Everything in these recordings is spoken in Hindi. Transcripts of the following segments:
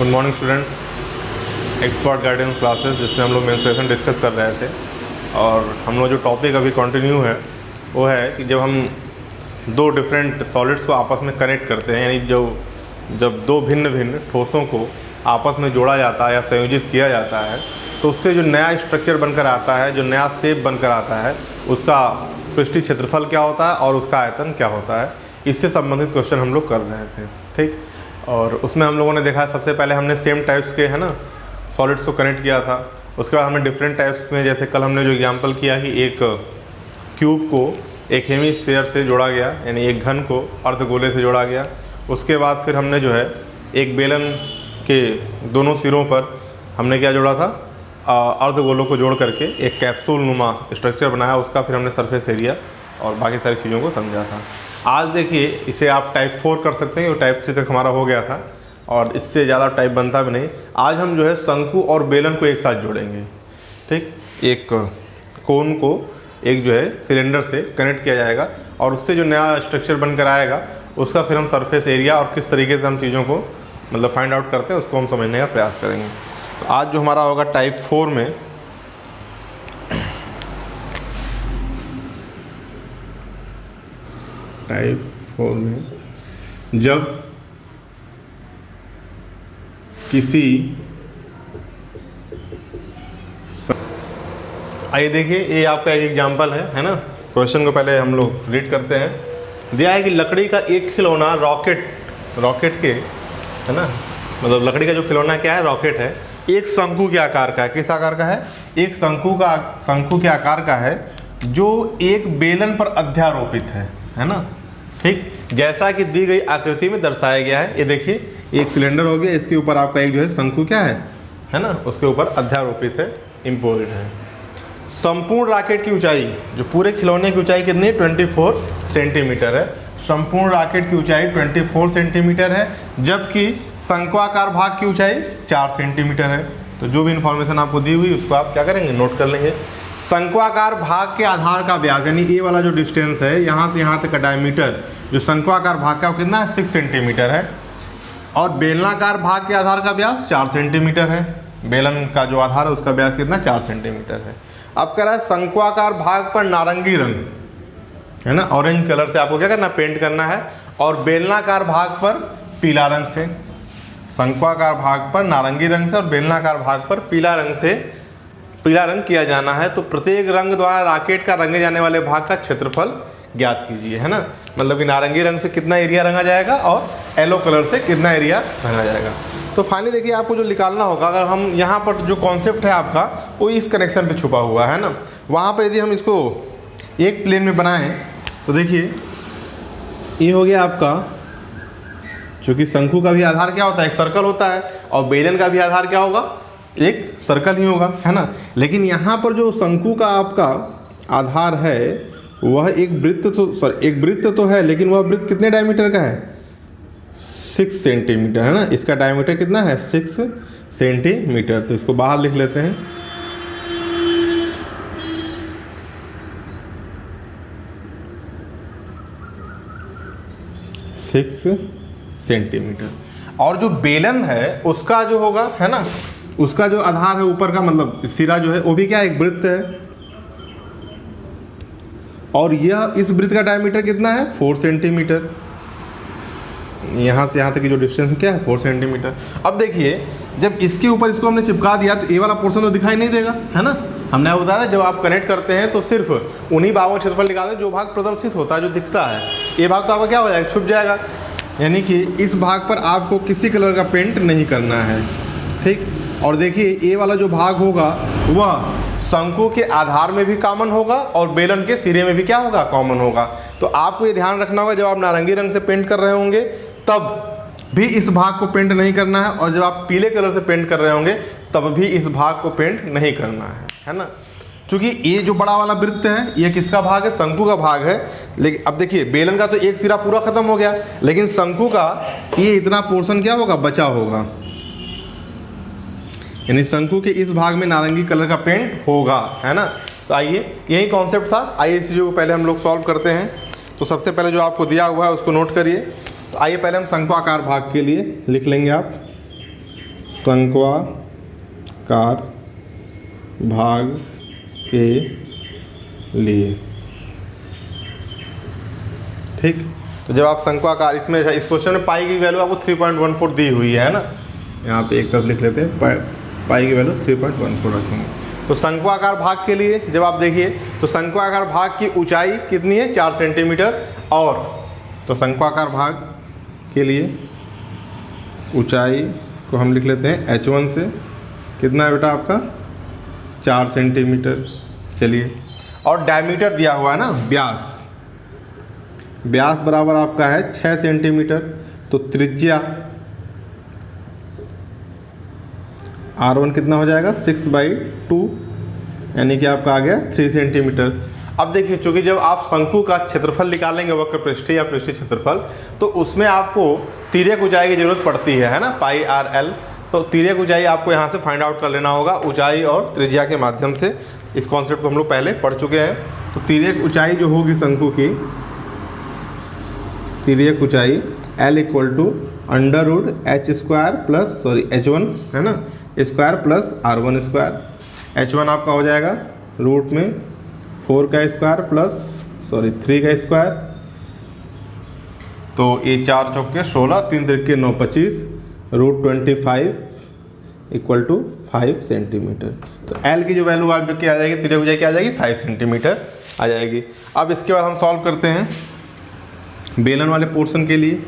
Good morning students. Expert guidance classes जिसमें हम लोग मेंस्ट्रुएशन डिस्कस कर रहे थे और हम लोग जो टॉपिक अभी कंटिन्यू है वो है कि जब हम दो डिफरेंट सॉलिड्स को आपस में कनेक्ट करते हैं, यानी जब दो भिन्न भिन्न ठोसों को आपस में जोड़ा जाता है या संयोजित किया जाता है तो उससे जो नया स्ट्रक्चर बनकर आता है, जो नया शेप बनकर आता है, उसका पृष्ठीय क्षेत्रफल क्या होता है और उसका आयतन क्या होता है, इससे संबंधित क्वेश्चन हम लोग कर रहे थे। ठीक, और उसमें हम लोगों ने देखा सबसे पहले हमने सेम टाइप्स के है ना सॉलिड्स को कनेक्ट किया था। उसके बाद हमने डिफरेंट टाइप्स में, जैसे कल हमने जो एग्जांपल किया कि एक क्यूब को एक हेमीस्फीयर से जोड़ा गया, यानी एक घन को अर्धगोले से जोड़ा गया। उसके बाद फिर हमने जो है एक बेलन के दोनों सिरों पर हमने क्या जोड़ा था, अर्धगोलों को जोड़ करके एक कैप्सूल नुमा स्ट्रक्चर बनाया, उसका फिर हमने सरफेस एरिया और बाकी सारी चीज़ों को समझा था। आज देखिए इसे आप टाइप 4 कर सकते हैं, टाइप 3 तक हमारा हो गया था और इससे ज़्यादा टाइप बनता भी नहीं। आज हम जो है शंकु और बेलन को एक साथ जोड़ेंगे। ठीक, एक कोन को एक जो है सिलेंडर से कनेक्ट किया जाएगा और उससे जो नया स्ट्रक्चर बनकर आएगा उसका फिर हम सरफेस एरिया और किस तरीके से हम चीज़ों को मतलब फाइंड आउट करते हैं उसको हम समझने का प्रयास करेंगे। तो आज जो हमारा होगा टाइप 4 में, टाइप 4 में जब किसी, आइए देखिए ये आपका एक एग्जांपल है ना। क्वेश्चन को पहले हम लोग रीड करते हैं। दिया है कि लकड़ी का एक खिलौना रॉकेट के है ना, मतलब लकड़ी का जो खिलौना क्या है, रॉकेट है, एक शंकु के आकार का है। किस आकार का है? एक शंकु के आकार का है जो एक बेलन पर अध्यारोपित है ना। ठीक, जैसा कि दी गई आकृति में दर्शाया गया है। ये देखिए एक सिलेंडर हो गया, इसके ऊपर आपका एक जो है शंकु क्या है ना, उसके ऊपर अध्यारोपित है, इम्पोजिट है। संपूर्ण रॉकेट की ऊंचाई, जो पूरे खिलौने की ऊंचाई कितनी है, 24 सेंटीमीटर है। संपूर्ण रॉकेट की ऊंचाई 24 सेंटीमीटर है, जबकि शंक्वाकार भाग की ऊंचाई 4 सेंटीमीटर है। तो जो भी इन्फॉर्मेशन आपको दी हुई उसको आप क्या करेंगे, नोट कर लेंगे। शंक्वाकार भाग के आधार का व्यास, यानी ये वाला जो डिस्टेंस है यहाँ से यहाँ तक का डायमीटर जो शंक्वाकार भाग का वो कितना है, 6 सेंटीमीटर है। और बेलनाकार भाग के आधार का व्यास 4 सेंटीमीटर है। बेलन का जो आधार है उसका व्यास कितना, 4 सेंटीमीटर है। अब कह रहा है शंक्वाकार भाग पर नारंगी रंग है ना, ऑरेंज कलर से आपको क्या करना, पेंट करना है, और बेलनाकार भाग पर पीला रंग से। शंक्वाकार भाग पर नारंगी रंग से और बेलनाकार भाग पर पीला रंग किया जाना है। तो प्रत्येक रंग द्वारा रॉकेट का रंगे जाने वाले भाग का क्षेत्रफल ज्ञात कीजिए, है ना। मतलब कि नारंगी रंग से कितना एरिया रंगा जाएगा और येलो कलर से कितना एरिया रंगा जाएगा। तो फाइनली देखिए आपको जो निकालना होगा, अगर हम यहाँ पर जो कॉन्सेप्ट है आपका वो इस कनेक्शन पे छुपा हुआ है ना, वहाँ पर यदि हम इसको एक प्लेन में बनाएं तो देखिए ये हो गया आपका, चूँकि शंकु का भी आधार क्या होता है, एक सर्कल होता है, और बेलन का भी आधार क्या होगा, एक सर्कल ही होगा, है ना। लेकिन यहाँ पर जो शंकु का आपका आधार है वह एक वृत्त तो है, लेकिन वह वृत्त कितने डायमीटर का है, 6 सेंटीमीटर है ना। इसका डायमीटर कितना है, 6 सेंटीमीटर। तो इसको बाहर लिख लेते हैं। सेंटीमीटर। और जो बेलन है उसका जो होगा है ना, उसका जो आधार है ऊपर का, मतलब सिरा जो है वो भी क्या, एक वृत्त है, और यह इस वृत्त का डायमीटर कितना है, 4 सेंटीमीटर। यहाँ से यहाँ तक की जो डिस्टेंस क्या है, 4 सेंटीमीटर। अब देखिए जब इसके ऊपर इसको हमने चिपका दिया तो ये वाला पोर्शन तो दिखाई नहीं देगा, है ना। हमने आपको बताया जब आप कनेक्ट करते हैं तो सिर्फ उन्हीं भागों का क्षेत्रफल निकालते हैं जो भाग प्रदर्शित होता है, जो दिखता है। ये भाग तो आपका क्या हो जाएगा, छुप जाएगा, यानी कि इस भाग पर आपको किसी कलर का पेंट नहीं करना है। ठीक, और देखिए ये वाला जो भाग होगा वह शंकु के आधार में भी कॉमन होगा और बेलन के सिरे में भी क्या होगा, कॉमन होगा। तो आपको ये ध्यान रखना होगा, जब आप नारंगी रंग से पेंट कर रहे होंगे तब भी इस भाग को पेंट नहीं करना है, और जब आप पीले कलर से पेंट कर रहे होंगे तब भी इस भाग को पेंट नहीं करना है ना। क्योंकि ये जो बड़ा वाला वृत्त है ये किसका भाग है, शंकु का भाग है। लेकिन अब देखिए बेलन का तो एक सिरा पूरा खत्म हो गया, लेकिन शंकु का ये इतना पोर्शन क्या होगा, बचा होगा, यानी शंकु के इस भाग में नारंगी कलर का पेंट होगा, है ना। तो आइए यही कॉन्सेप्ट था। आइए इस चीज़ को पहले हम लोग सॉल्व करते हैं। तो सबसे पहले जो आपको दिया हुआ है उसको नोट करिए। तो आइए पहले हम शंक्वाकार भाग के लिए लिख लेंगे आप शंक्वाकार भाग के लिए। ठीक, तो जब आप शंक्वाकार, इसमें इस क्वेश्चन में पाई की वैल्यू आपको 3.14 दी हुई है ना, यहाँ पे एक तरफ लिख लेते हैं, पाई की वैल्यू 3.14 रखेंगे। तो शंक्वाकार भाग के लिए जब आप देखिए तो शंक्वाकार भाग की ऊंचाई कितनी है, 4 सेंटीमीटर। और तो शंक्वाकार भाग के लिए ऊंचाई को हम लिख लेते हैं h1 से, कितना है बेटा आपका, 4 सेंटीमीटर। चलिए, और डायमीटर दिया हुआ है ना, व्यास, व्यास बराबर आपका है 6 सेंटीमीटर। तो त्रिज्या R1 कितना हो जाएगा, 6/2, यानी कि आपका आ गया 3 सेंटीमीटर। अब देखिए, चूंकि जब आप शंकु का क्षेत्रफल निकालेंगे, वक्र पृष्ठीय या पृष्ठीय क्षेत्रफल, तो उसमें आपको तिर्यक ऊंचाई की जरूरत पड़ती है ना, पाई आर एल। तो तिर्यक ऊंचाई आपको यहाँ से फाइंड आउट कर लेना होगा, ऊंचाई और त्रिज्या के माध्यम से। इस कॉन्सेप्ट को हम लोग पहले पढ़ चुके हैं। तो तिर्यक ऊंचाई जो होगी शंकु की, तिर्यक ऊंचाई L = h1 है ना, square plus R1 square. h1 आपका हो जाएगा रूट में 4 का स्क्वायर प्लस 3 का स्क्वायर। तो ये 4 चौके 16, 3 तिरके 9, 25, √25 = 5 सेंटीमीटर। तो L की जो वैल्यू आप क्या आ जाएगी, तिर्यक ऊंचाई क्या आ जाएगी, 5 सेंटीमीटर आ जाएगी। अब इसके बाद हम सॉल्व करते हैं बेलन वाले पोर्शन के लिए,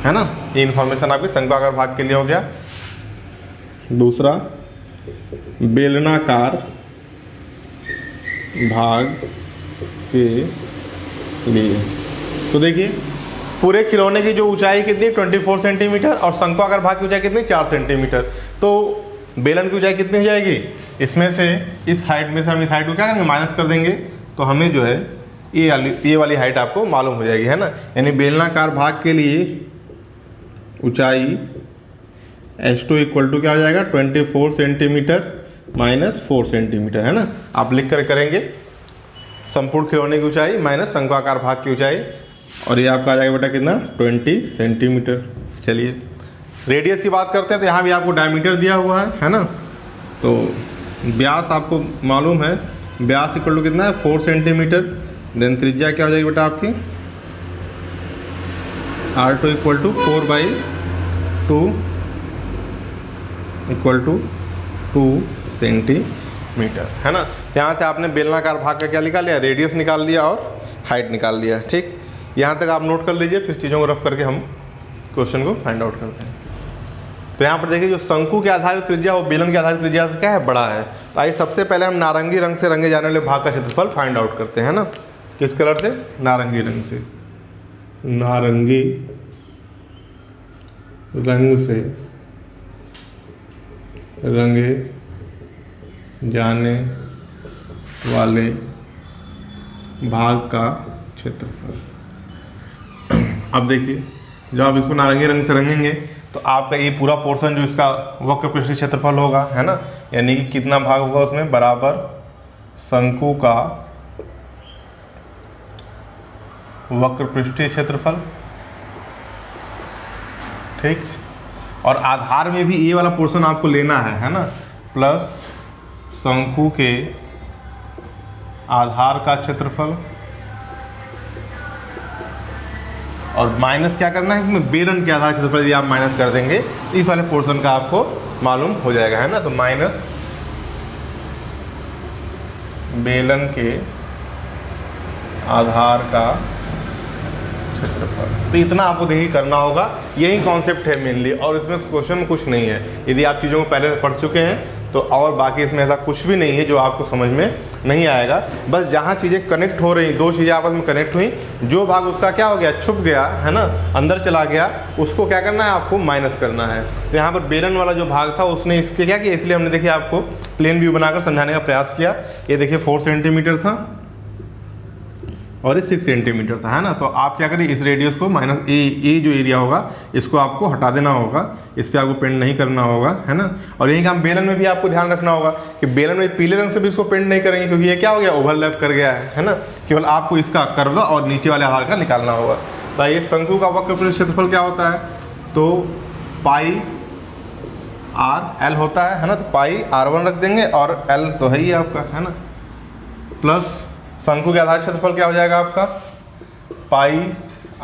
है ना। ये इन्फॉर्मेशन आपके शंक्वाकार भाग के लिए हो गया। दूसरा, बेलनाकार भाग के लिए। तो देखिए, पूरे खिलौने की जो ऊंचाई कितनी, 24 सेंटीमीटर, और शंक्वाकार भाग की ऊंचाई कितनी, 4 सेंटीमीटर। तो बेलन की ऊंचाई कितनी हो जाएगी, इसमें से इस हाइट में से हम इस हाइट को क्या करेंगे, माइनस कर देंगे। तो हमें जो है ये वाली हाइट आपको मालूम हो जाएगी, है ना। यानी बेलनाकार भाग के लिए ऊंचाई h2 = क्या हो जाएगा, 24 सेंटीमीटर माइनस 4 सेंटीमीटर, है ना। आप लिख कर करेंगे संपूर्ण खिलौने की ऊंचाई माइनस शंक्वाकार भाग की ऊंचाई, और ये आपका आ जाएगा बेटा कितना, 20 सेंटीमीटर। चलिए, रेडियस की बात करते हैं। तो यहाँ भी आपको डायमीटर दिया हुआ है ना। तो व्यास आपको मालूम है, व्यास = कितना है, 4 सेंटीमीटर। देन त्रिज्या क्या हो जाएगी बेटा आपकी, R2 = 4/2 = 2 सेंटीमीटर, है ना। यहाँ से आपने बेलनाकार भाग का क्या निकाल लिया, रेडियस निकाल लिया और हाइट निकाल लिया। ठीक, यहाँ तक आप नोट कर लीजिए, फिर चीज़ों को रफ करके हम क्वेश्चन को फाइंड आउट करते हैं। तो यहाँ पर देखिए, जो शंकु के आधारित त्रिज्या वो बेलन के आधारित त्रिज्या से क्या है, बड़ा है। तो आइए सबसे पहले हम नारंगी रंग से रंगे जाने वाले भाग का क्षेत्रफल फाइंड आउट करते हैं ना। किस कलर से, नारंगी रंग से। नारंगी रंग से रंगे जाने वाले भाग का क्षेत्रफल। अब देखिए, जब आप इसको नारंगी रंग से रंगेंगे तो आपका ये पूरा पोर्शन जो इसका वक्र पृष्ठीय क्षेत्रफल होगा, है ना। यानी कि कितना भाग होगा उसमें, बराबर शंकु का वक्र पृष्ठीय क्षेत्रफल। ठीक, और आधार में भी ये वाला पोर्शन आपको लेना है ना, प्लस शंकु के आधार का क्षेत्रफल, और माइनस क्या करना है इसमें, बेलन के आधार क्षेत्रफल। यदि आप माइनस कर देंगे तो इस वाले पोर्शन का आपको मालूम हो जाएगा, है ना। तो माइनस बेलन के आधार का क्षेत्रफल। तो इतना आपको देखिए करना होगा, यही कॉन्सेप्ट है मेनली, और इसमें क्वेश्चन में कुछ नहीं है। यदि आप चीज़ों को पहले पढ़ चुके हैं तो और बाकी इसमें ऐसा कुछ भी नहीं है जो आपको समझ में नहीं आएगा। बस जहाँ चीज़ें कनेक्ट हो रही, दो चीज़ें आपस में कनेक्ट हुई, जो भाग उसका क्या हो गया, छुप गया, है ना, अंदर चला गया, उसको क्या करना है, आपको माइनस करना है। तो यहाँ पर बेलन वाला जो भाग था उसने इसके क्या किया, इसलिए हमने देखिए आपको प्लेन व्यू बनाकर समझाने का प्रयास किया। ये देखिए 4 सेंटीमीटर था और ये 6 सेंटीमीटर था, है ना। तो आप क्या करें, इस रेडियस को माइनस ए जो एरिया होगा इसको आपको हटा देना होगा, इस पर आपको पेंट नहीं करना होगा, है ना। और यही काम बेलन में भी आपको ध्यान रखना होगा कि बेलन में पीले रंग से भी इसको पेंट नहीं करेंगे, क्योंकि ये क्या हो गया, ओवरलैप कर गया है ना। केवल आपको इसका कर्व और नीचे वाले आधार का निकालना होगा। तो ये शंकु का वक्र क्षेत्रफल क्या होता है, तो पाई आर एल होता है ना, तो पाई R1 रख देंगे और एल तो है ही आपका, है ना, प्लस शंकु के आधार क्षेत्रफल क्या हो जाएगा आपका पाई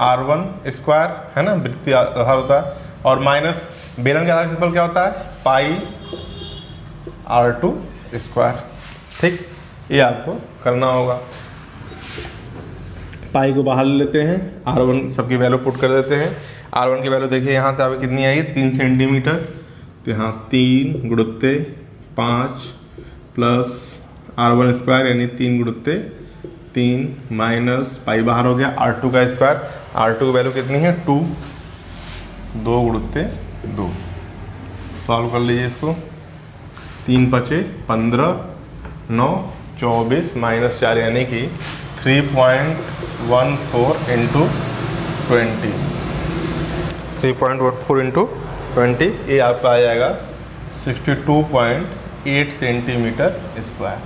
R1 स्क्वायर, है ना, वृत्तीय आधार होता है, और माइनस बेलन के आधार क्षेत्रफल क्या होता है पाई R2 स्क्वायर। ठीक, ये आपको करना होगा। पाई को बाहर ले लेते हैं, R1 सबकी वैल्यू पुट कर देते हैं। R1 की वैल्यू देखिए यहाँ से आपकी कितनी आई, 3 सेंटीमीटर, तो यहाँ 3 गुणुत्ते 5 प्लस R1 स्क्वायर यानी 3 गुणुत्ते 3 माइनस पाई बाहर हो गया R2 का स्क्वायर। R2 की वैल्यू कितनी है 2, 2 गुणुत्ते 2। सॉल्व कर लीजिए इसको, 3 पचे 15, 9 24 माइनस 4 यानी कि 3.14 इंटू 20, 3.14 इंटू 20, ये आपका आ जाएगा 62.8 सेंटीमीटर स्क्वायर।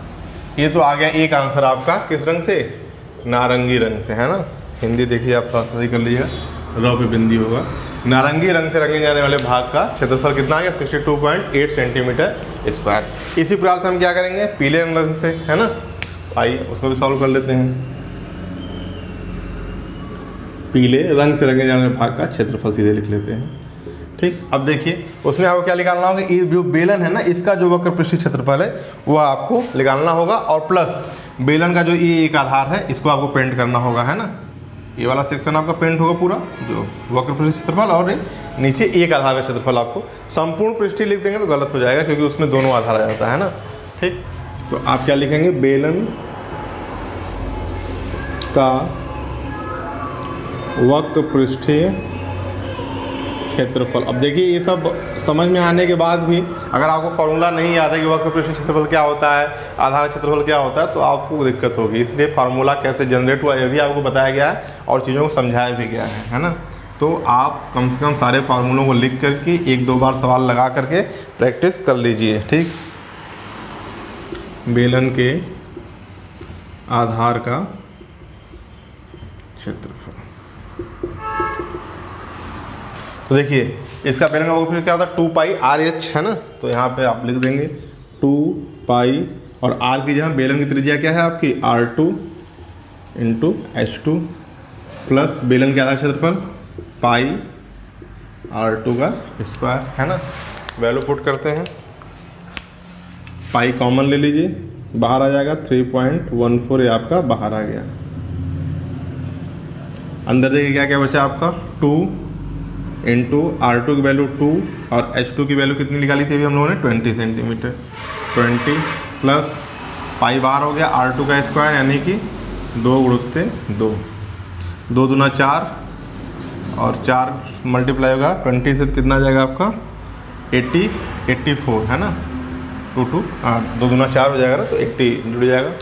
ये तो आ गया एक आंसर आपका, किस रंग से, नारंगी रंग से, है ना। हिंदी देखिए आप सही कर लीजिएगा, र पे बिंदी होगा। नारंगी रंग से रंगे जाने वाले भाग का क्षेत्रफल कितना आ गया 62.8 सेंटीमीटर स्क्वायर। इसी प्रकार से हम क्या करेंगे पीले रंग से, है ना, आइए उसको भी सॉल्व कर लेते हैं। पीले रंग से रंगे जाने वाले भाग का क्षेत्रफल सीधे लिख लेते हैं। ठीक, अब देखिए उसमें आपको क्या निकालना होगा, ये जो बेलन है ना इसका जो वक्र पृष्ठीय क्षेत्रफल है वो आपको निकालना होगा, और प्लस बेलन का जो ये एक आधार है इसको आपको पेंट करना होगा, है ना। ये वाला सेक्शन आपका पेंट होगा पूरा, जो वक्र पृष्ठीय क्षेत्रफल, और नीचे एक आधार का क्षेत्रफल। आपको संपूर्ण पृष्ठीय लिख देंगे तो गलत हो जाएगा क्योंकि उसमें दोनों आधार आ जाता है ना। ठीक, तो आप क्या लिखेंगे, बेलन का वक्र पृष्ठीय क्षेत्रफल। अब देखिए ये सब समझ में आने के बाद भी अगर आपको फॉर्मूला नहीं याद है कि वक्र पृष्ठीय क्षेत्रफल क्या होता है, आधार क्षेत्रफल क्या होता है, तो आपको दिक्कत होगी। इसलिए फार्मूला कैसे जनरेट हुआ ये भी आपको बताया गया है और चीज़ों को समझाया भी गया है ना। तो आप कम से कम सारे फार्मूलों को लिख करके 1-2 बार सवाल लगा करके प्रैक्टिस कर लीजिए। ठीक, बेलन के आधार का क्षेत्रफल, तो देखिए इसका बेलन का वक्र क्या होता है 2 पाई RH, है ना। तो यहाँ पे आप लिख देंगे 2 पाई, और R की जगह बेलन की त्रिज्या क्या है आपकी R2 इंटू H2 प्लस बेलन के आधार क्षेत्रफल पाई R2 का स्क्वायर, है ना। वैल्यू पुट करते हैं, पाई कॉमन ले लीजिए, बाहर आ जाएगा 3.14, ये आपका बाहर आ गया। अंदर देखिए क्या क्या बचा आपका 2 इंटू R2 की वैल्यू 2 और H2 की वैल्यू कितनी निकाली थी अभी हम लोगों ने 20 सेंटीमीटर, 20 प्लस पाई बाहर हो गया R2 का स्क्वायर यानी कि 2 गुणुत्ते 2, 2 दूना 4 और 4 मल्टीप्लाई होगा 20 से, कितना आ जाएगा आपका 84, है ना। 2 दूना 4 हो जाएगा ना, तो 80 जुड़ जाएगा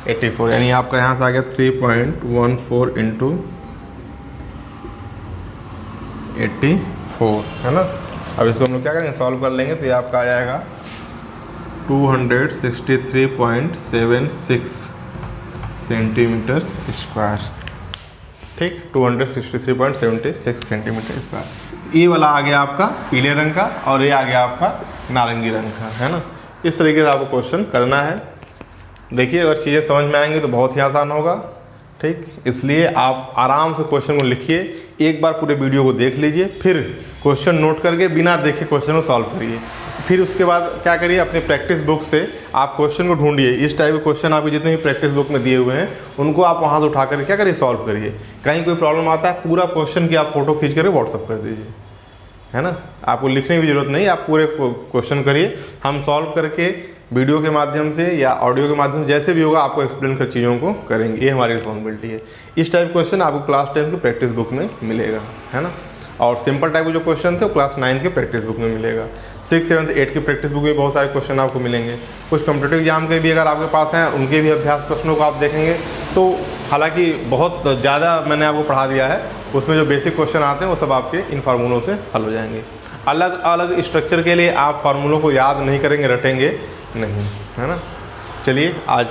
84, यानी आपका यहाँ से आ गया 3.14 इंटू 84, है ना। अब इसको हम लोग क्या करेंगे सॉल्व कर लेंगे, तो ये आपका आ जाएगा 263.76 सेंटीमीटर स्क्वायर। ठीक, 263.76 सेंटीमीटर स्क्वायर। ये वाला आ गया आपका पीले रंग का और ये आ गया आपका नारंगी रंग का, है ना। इस तरीके से आपको क्वेश्चन करना है। देखिए अगर चीज़ें समझ में आएंगी तो बहुत ही आसान होगा। ठीक, इसलिए आप आराम से क्वेश्चन को लिखिए, एक बार पूरे वीडियो को देख लीजिए, फिर क्वेश्चन नोट करके बिना देखे क्वेश्चन को सॉल्व करिए। फिर उसके बाद क्या करिए, अपनी प्रैक्टिस बुक से आप क्वेश्चन को ढूंढिए। इस टाइप के क्वेश्चन आपके जितने भी प्रैक्टिस बुक में दिए हुए हैं उनको आप वहाँ से उठा कर क्या करिए सॉल्व करिए। कहीं कोई प्रॉब्लम आता है पूरा क्वेश्चन की आप फोटो खींच कर व्हाट्सअप कर दीजिए, है ना। आपको लिखने की जरूरत नहीं, आप पूरे क्वेश्चन करिए, हम सॉल्व करके वीडियो के माध्यम से या ऑडियो के माध्यम से जैसे भी होगा आपको एक्सप्लेन कर चीज़ों को करेंगे। ये हमारी रिस्पॉन्सिबिलिटी है। इस टाइप क्वेश्चन आपको क्लास 10 की प्रैक्टिस बुक में मिलेगा, है ना। और सिंपल टाइप के जो क्वेश्चन थे वो क्लास 9 के प्रैक्टिस बुक में मिलेगा। 6, 7, 8 की प्रैक्टिस बुक में बहुत सारे क्वेश्चन आपको मिलेंगे। कुछ कॉम्पिटिटिव एग्जाम के भी अगर आपके पास हैं उनके भी अभ्यास प्रश्नों को आप देखेंगे तो हालांकि बहुत ज़्यादा मैंने आपको पढ़ा दिया है, उसमें जो बेसिक क्वेश्चन आते हैं वो सब आपके इन फार्मूलों से हल हो जाएंगे। अलग अलग स्ट्रक्चर के लिए आप फार्मूलों को याद नहीं करेंगे, रटेंगे नहीं, है ना। चलिए आज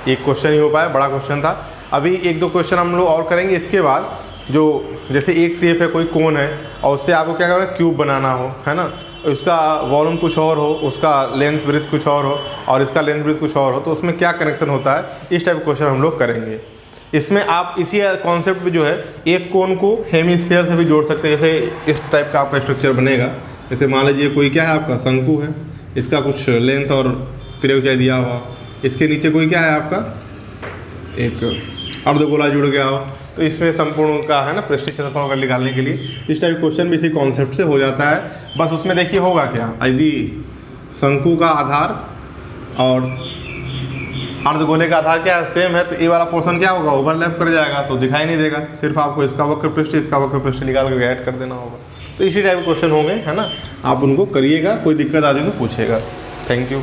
एक क्वेश्चन ही हो पाया, बड़ा क्वेश्चन था। अभी 1-2 क्वेश्चन हम लोग और करेंगे। इसके बाद जो जैसे एक शेप है, कोई कोन है और उससे आपको क्या करना है क्यूब बनाना हो, है ना, उसका वॉल्यूम कुछ और हो, उसका लेंथ ब्रेथ कुछ और हो और इसका लेंथ ब्रेथ कुछ और हो, तो उसमें क्या कनेक्शन होता है, इस टाइप क्वेश्चन हम लोग करेंगे। इसमें आप इसी कॉन्सेप्ट पे जो है एक कोन को हेमिस्फीयर से भी जोड़ सकते हैं। जैसे इस टाइप का आपका स्ट्रक्चर बनेगा। जैसे मान लीजिए कोई क्या है आपका शंकु है, इसका कुछ लेंथ और त्रिभुज दिया हुआ, इसके नीचे कोई क्या है आपका एक अर्धगोला जुड़ गया हो, तो इसमें संपूर्ण का है ना पृष्ठीय क्षेत्रफल का निकालने के लिए इस टाइप क्वेश्चन भी इसी कॉन्सेप्ट से हो जाता है। बस उसमें देखिए होगा क्या, यदि शंकु का आधार और अर्धगोले का आधार क्या है सेम है, तो ये वाला पोर्शन क्या होगा, ओवरलैप कर जाएगा, तो दिखाई नहीं देगा। सिर्फ आपको इसका वक्र पृष्ठ इसका वक्र पृष्ठ निकाल कर ऐड कर देना होगा। तो इसी टाइप क्वेश्चन होंगे, है ना, आप उनको करिएगा, कोई दिक्कत आती तो पूछेगा। Thank you.